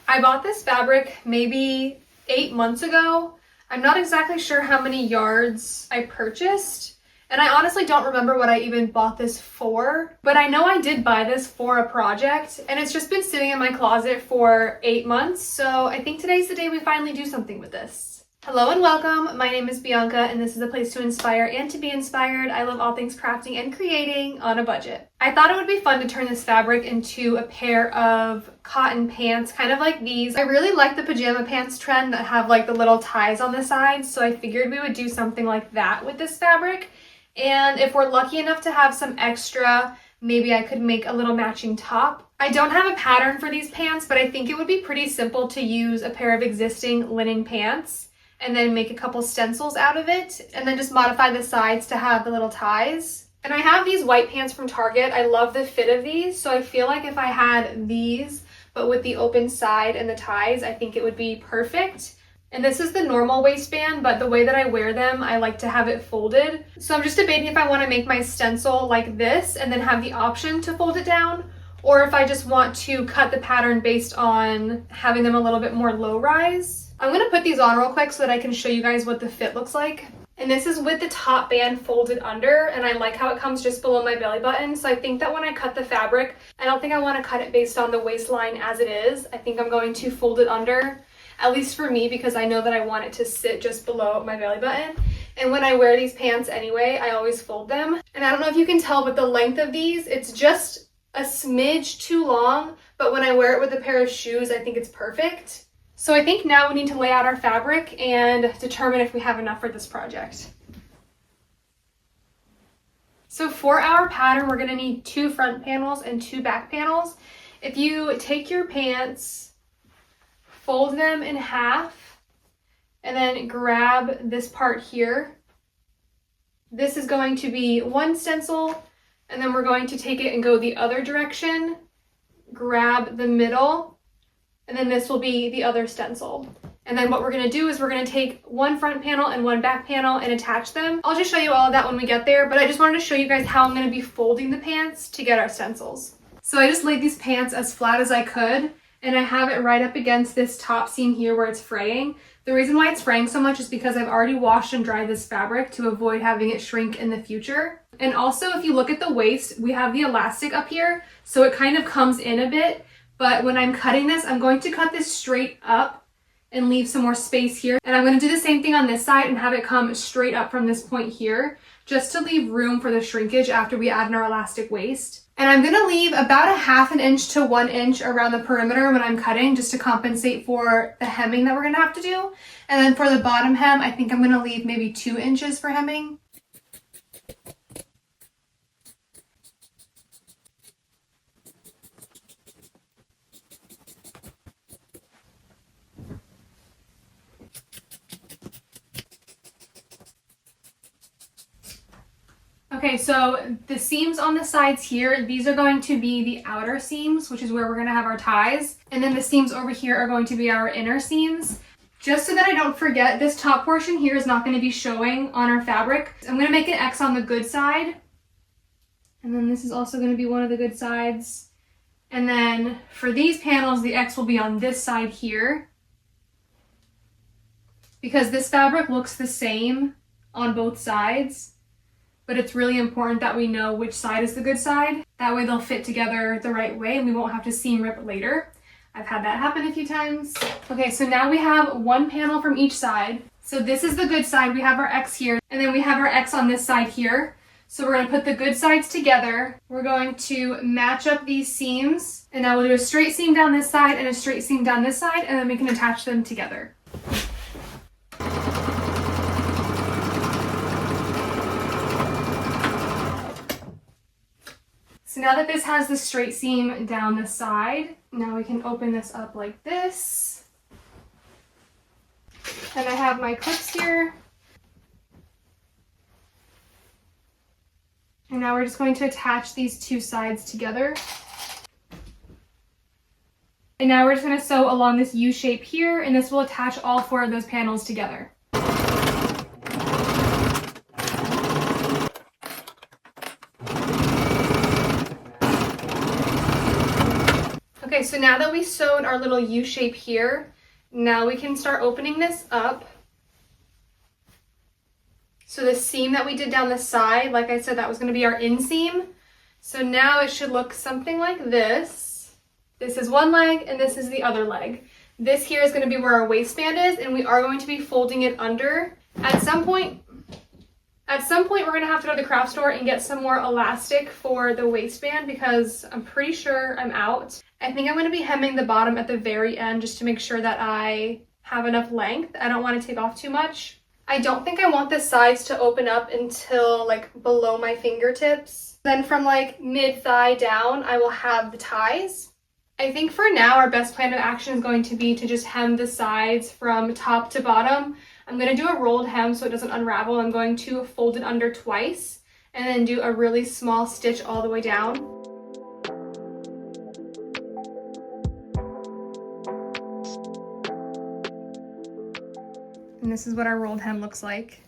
I bought this fabric maybe 8 months ago. I'm not exactly sure how many yards I purchased, and I honestly don't remember what I even bought this for, but I know I did buy this for a project, and it's just been sitting in my closet for 8 months, so I think today's the day we finally do something with this. Hello and welcome. My name is Bianca, and this is a place to inspire and to be inspired. I love all things crafting and creating on a budget. I thought it would be fun to turn this fabric into a pair of cotton pants, kind of like these. I really like the pajama pants trend that have like the little ties on the sides, so I figured we would do something like that with this fabric. And if we're lucky enough to have some extra, maybe I could make a little matching top. I don't have a pattern for these pants, but I think it would be pretty simple to use a pair of existing linen pants and then make a couple stencils out of it, and then just modify the sides to have the little ties. And I have these white pants from Target. I love the fit of these, so I feel like if I had these, but with the open side and the ties, I think it would be perfect. And this is the normal waistband, but the way that I wear them, I like to have it folded. So I'm just debating if I want to make my stencil like this and then have the option to fold it down, or if I just want to cut the pattern based on having them a little bit more low rise. I'm going to put these on real quick so that I can show you guys what the fit looks like. And this is with the top band folded under, and I like how it comes just below my belly button. So I think that when I cut the fabric, I don't think I want to cut it based on the waistline as it is. I think I'm going to fold it under, at least for me, because I know that I want it to sit just below my belly button. And when I wear these pants anyway, I always fold them. And I don't know if you can tell, but the length of these, it's just a smidge too long, but when I wear it with a pair of shoes, I think it's perfect. So I think now we need to lay out our fabric and determine if we have enough for this project. So for our pattern, we're going to need 2 front panels and 2 back panels. If you take your pants, fold them in half, and then grab this part here. This is going to be one stencil, and then we're going to take it and go the other direction, grab the middle, and then this will be the other stencil. And then what we're going to do is we're going to take one front panel and one back panel and attach them. I'll just show you all of that when we get there, but I just wanted to show you guys how I'm going to be folding the pants to get our stencils. So I just laid these pants as flat as I could, and I have it right up against this top seam here where it's fraying. The reason why it's fraying so much is because I've already washed and dried this fabric to avoid having it shrink in the future. And also, if you look at the waist, we have the elastic up here, so it kind of comes in a bit. But when I'm cutting this, I'm going to cut this straight up and leave some more space here. And I'm going to do the same thing on this side and have it come straight up from this point here, just to leave room for the shrinkage after we add in our elastic waist. And I'm going to leave about a 1/2 inch to 1 inch around the perimeter when I'm cutting, just to compensate for the hemming that we're going to have to do. And then for the bottom hem, I think I'm going to leave maybe 2 inches for hemming. Okay, so the seams on the sides here, these are going to be the outer seams, which is where we're going to have our ties. And then the seams over here are going to be our inner seams. Just so that I don't forget, this top portion here is not going to be showing on our fabric. I'm going to make an X on the good side. And then this is also going to be one of the good sides. And then for these panels, the X will be on this side here, because this fabric looks the same on both sides. But it's really important that we know which side is the good side. That way they'll fit together the right way and we won't have to seam rip later. I've had that happen a few times. Okay, so now we have one panel from each side. So this is the good side. We have our X here, and then we have our X on this side here. So we're going to put the good sides together. We're going to match up these seams, and now we'll do a straight seam down this side and a straight seam down this side, and then we can attach them together. So now that this has the straight seam down the side, now we can open this up like this. And I have my clips here. And now we're just going to attach these 2 sides together. And now we're just going to sew along this U shape here, and this will attach all 4 of those panels together. Okay, Okay, so now that we sewed our little U shape here, now we can start opening this up. So the seam that we did down the side, like I said, that was going to be our inseam. So now it should look something like this. This is one leg and this is the other leg. This here is going to be where our waistband is, and we are going to be folding it under. At some point, we're going to have to go to the craft store and get some more elastic for the waistband because I'm pretty sure I'm out. I think I'm going to be hemming the bottom at the very end just to make sure that I have enough length. I don't want to take off too much. I don't think I want the sides to open up until like below my fingertips. Then from like mid-thigh down, I will have the ties. I think for now, our best plan of action is going to be to just hem the sides from top to bottom. I'm going to do a rolled hem so it doesn't unravel. I'm going to fold it under twice and then do a really small stitch all the way down. And this is what our rolled hem looks like.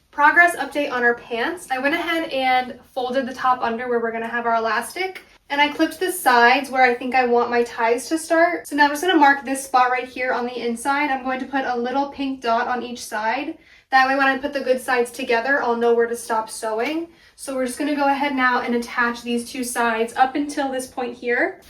Progress update on our pants. I went ahead and folded the top under where we're going to have our elastic. And I clipped the sides where I think I want my ties to start. So now I'm just going to mark this spot right here on the inside. I'm going to put a little pink dot on each side. That way when I put the good sides together, I'll know where to stop sewing. So we're just going to go ahead now and attach these two sides up until this point here.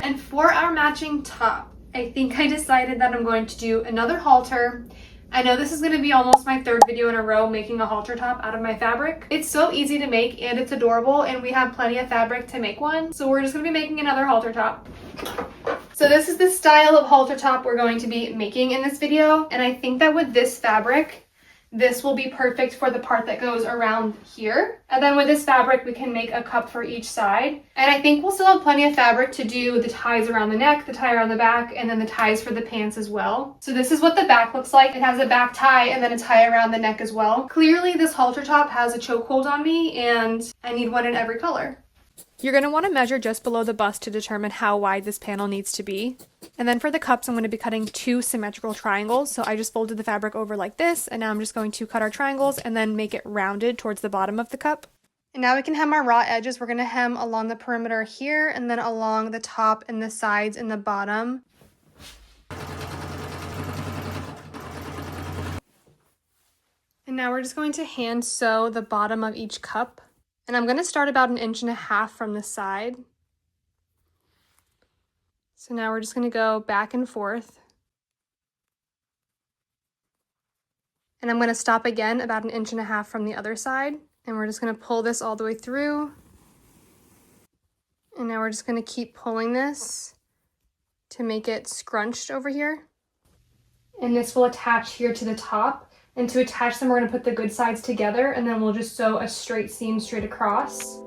And for our matching top, I think I decided that I'm going to do another halter. I know this is going to be almost my third video in a row making a halter top out of my fabric. It's so easy to make and it's adorable, and we have plenty of fabric to make one. So we're just going to be making another halter top. So this is the style of halter top we're going to be making in this video. And I think that with this fabric, this will be perfect for the part that goes around here. And then with this fabric, we can make a cup for each side. And I think we'll still have plenty of fabric to do the ties around the neck, the tie around the back, and then the ties for the pants as well. So this is what the back looks like. It has a back tie and then a tie around the neck as well. Clearly this halter top has a chokehold on me and I need one in every color. You're going to want to measure just below the bust to determine how wide this panel needs to be. And then for the cups, I'm going to be cutting 2 symmetrical triangles. So I just folded the fabric over like this, and now I'm just going to cut our triangles and then make it rounded towards the bottom of the cup. And now we can hem our raw edges. We're going to hem along the perimeter here and then along the top and the sides and the bottom. And now we're just going to hand sew the bottom of each cup. And I'm going to start about 1.5 inches from the side. So now we're just going to go back and forth. And I'm going to stop again about 1.5 inches from the other side. And we're just going to pull this all the way through. And now we're just going to keep pulling this to make it scrunched over here. And this will attach here to the top. And to attach them, we're going to put the good sides together, and then we'll just sew a straight seam straight across.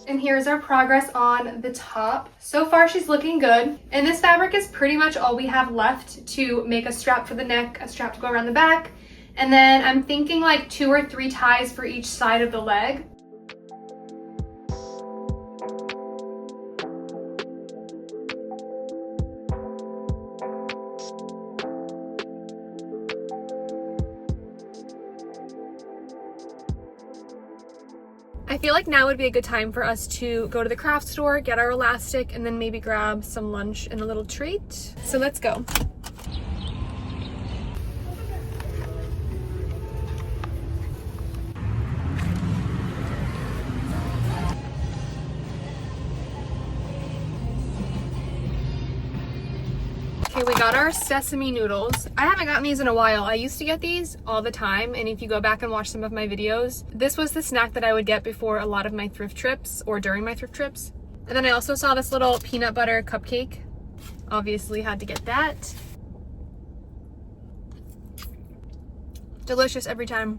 And here's our progress on the top. So far she's looking good. And this fabric is pretty much all we have left to make a strap for the neck, a strap to go around the back. And then I'm thinking like 2 or 3 ties for each side of the leg. I feel like now would be a good time for us to go to the craft store, get our elastic, and then maybe grab some lunch and a little treat. So let's go. Okay, we got our sesame noodles. I haven't gotten these in a while. I used to get these all the time, and if you go back and watch some of my videos, this was the snack that I would get before a lot of my thrift trips or during my thrift trips. And then I also saw this little peanut butter cupcake. Obviously had to get that. Delicious every time.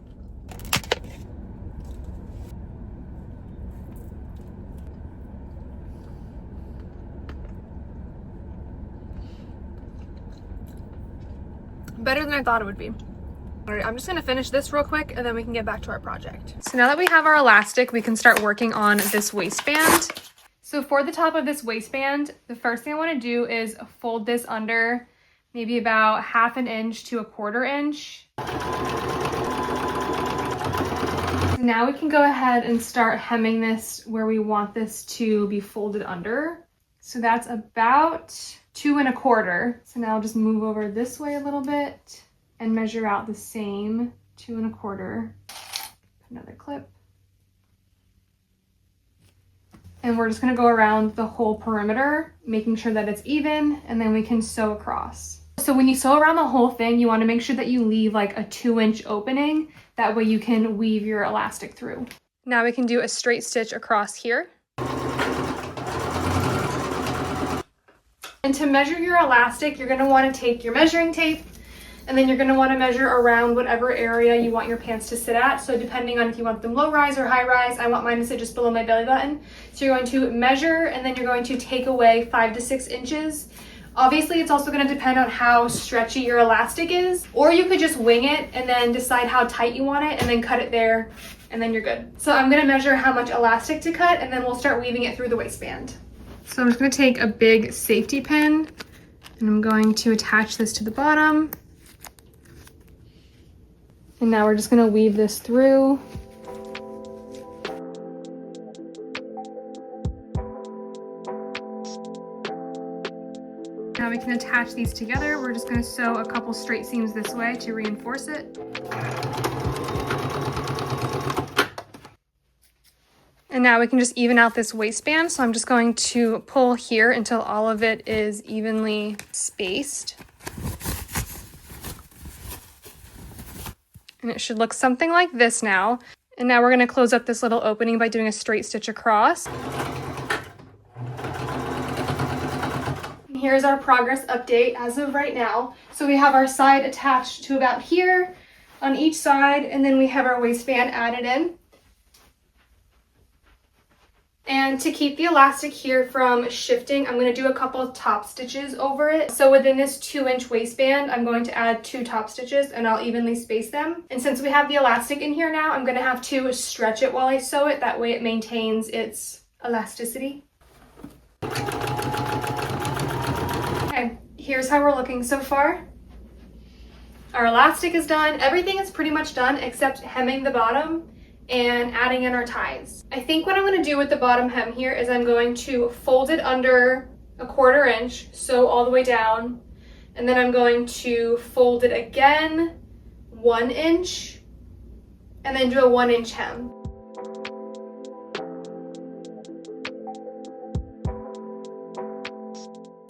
better than I thought it would be. All right, I'm just gonna finish this real quick and then we can get back to our project. So now that we have our elastic, we can start working on this waistband. So for the top of this waistband, the first thing I wanna do is fold this under maybe about 1/2 inch to 1/4 inch. Now we can go ahead and start hemming this where we want this to be folded under. So that's about 2 1/4. So now I'll just move over this way a little bit and measure out the same 2 1/4. Another clip. And we're just gonna go around the whole perimeter, making sure that it's even, and then we can sew across. So when you sew around the whole thing, you wanna make sure that you leave like a 2-inch opening. That way you can weave your elastic through. Now we can do a straight stitch across here. And to measure your elastic, you're gonna wanna take your measuring tape, and then you're gonna wanna measure around whatever area you want your pants to sit at. So depending on if you want them low rise or high rise, I want mine to sit just below my belly button. So you're going to measure, and then you're going to take away 5 to 6 inches. Obviously, it's also gonna depend on how stretchy your elastic is, or you could just wing it and then decide how tight you want it and then cut it there, and then you're good. So I'm gonna measure how much elastic to cut, and then we'll start weaving it through the waistband. So I'm just gonna take a big safety pin, and I'm going to attach this to the bottom. And now we're just gonna weave this through. Now we can attach these together. We're just gonna sew a couple straight seams this way to reinforce it. And now we can just even out this waistband. So I'm just going to pull here until all of it is evenly spaced. And it should look something like this now. And now we're gonna close up this little opening by doing a straight stitch across. Here's our progress update as of right now. So we have our side attached to about here on each side, and then we have our waistband added in. And to keep the elastic here from shifting, I'm going to do a couple of top stitches over it. So within this 2-inch waistband, I'm going to add 2 top stitches, and I'll evenly space them. And since we have the elastic in here now, I'm going to have to stretch it while I sew it. That way it maintains its elasticity. Okay, here's how we're looking so far. Our elastic is done. Everything is pretty much done except hemming the bottom and adding in our ties. I think what I'm going to do with the bottom hem here is I'm going to fold it under 1/4 inch, sew all the way down, and then I'm going to fold it again 1 inch, and then do a 1-inch hem.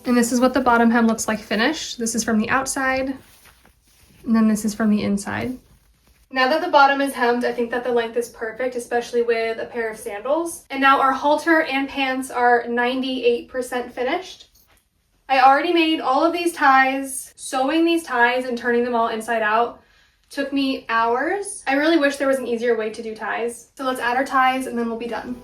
And this is what the bottom hem looks like finished. This is from the outside, and then this is from the inside. Now that the bottom is hemmed, I think that the length is perfect, especially with a pair of sandals. And now our halter and pants are 98% finished. I already made all of these ties. Sewing these ties and turning them all inside out took me hours. I really wish there was an easier way to do ties. So let's add our ties and then we'll be done.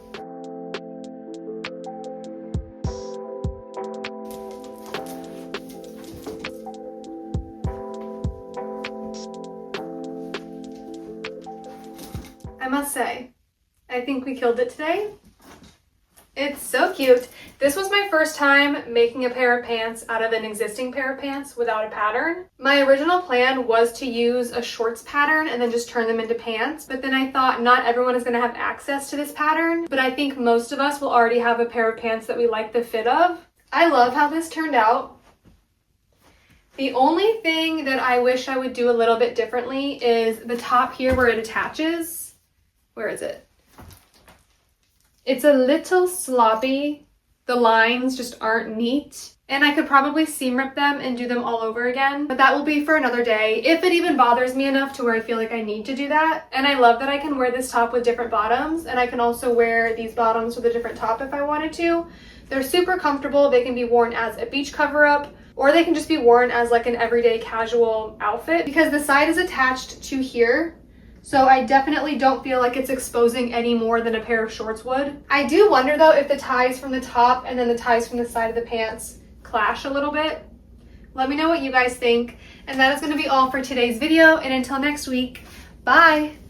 I must say, I think we killed it today. It's so cute. This was my first time making a pair of pants out of an existing pair of pants without a pattern. My original plan was to use a shorts pattern and then just turn them into pants, but then I thought not everyone is going to have access to this pattern, but I think most of us will already have a pair of pants that we like the fit of. I love how this turned out. The only thing that I wish I would do a little bit differently is the top here where it attaches. Where is it? It's a little sloppy. The lines just aren't neat. And I could probably seam rip them and do them all over again, but that will be for another day, if it even bothers me enough to where I feel like I need to do that. And I love that I can wear this top with different bottoms, and I can also wear these bottoms with a different top if I wanted to. They're super comfortable. They can be worn as a beach cover-up, or they can just be worn as like an everyday casual outfit because the side is attached to here. So I definitely don't feel like it's exposing any more than a pair of shorts would. I do wonder though if the ties from the top and then the ties from the side of the pants clash a little bit, Let me know what you guys think. And that is going to be all for today's video. And until next week, bye!